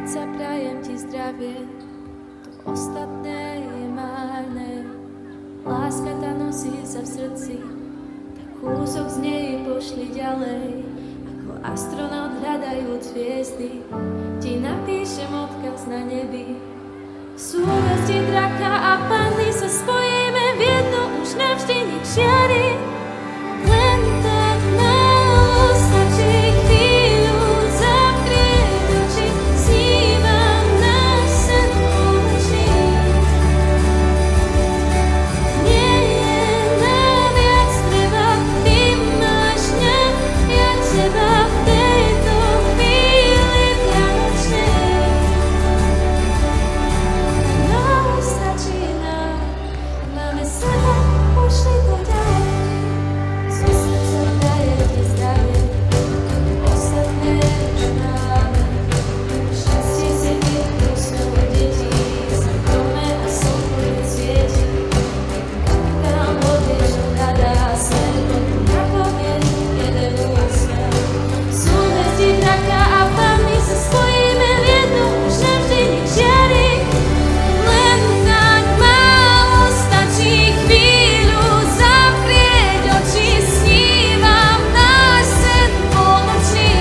Srdca prajem ti zdravie, to ostatné je márne. Láska tá nosí sa v srdci, tak kúsok z nej pošli ďalej. Ako astronaut hľadajúc hviezdy, ti napíšem odkaz na nebi. V súvislosti draka a panny sa spojíme v jedno, už navždy nič žiari. Len tak málo stačí chvíľu zavrieť oči, snívam náš sen spoločný. Nie je nám viac treba, ty máš mňa, ja teba v tejto chvíli vianočnej. Málo stačí nám, máme seba, pošli to ďalej. Zo srdca daje ti zdravie, ostatné už máme. Šťastie si vypnú smeho detí, sa v dome a slnko ju svieti. Kapitán lode, čo hľadá smer, potom napovie jeden úsmev. V súhvezdí draka a panny sa spojíme v jednu, už navždy nič žiari. Len tak málo stačí chvíľu zavrieť oči, snívam náš sen polnočný.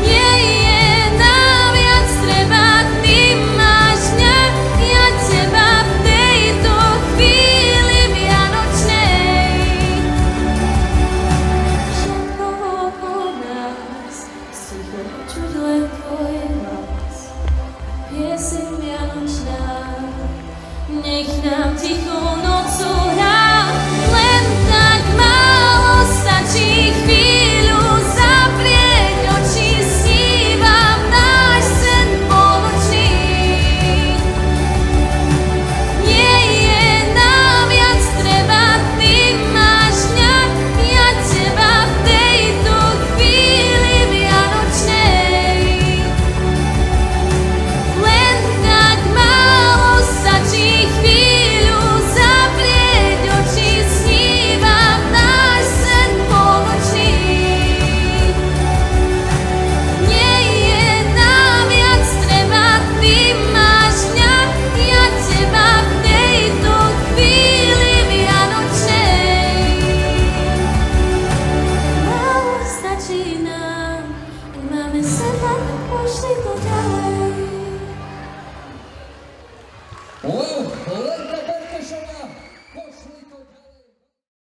Nie je nám viac treba, ty máš mňa, ja teba v tejto chvíli vianočnej. Všetko okolo nás, sticho počuť len tvoj hlas. Pieseň vianočná, nech nám ticho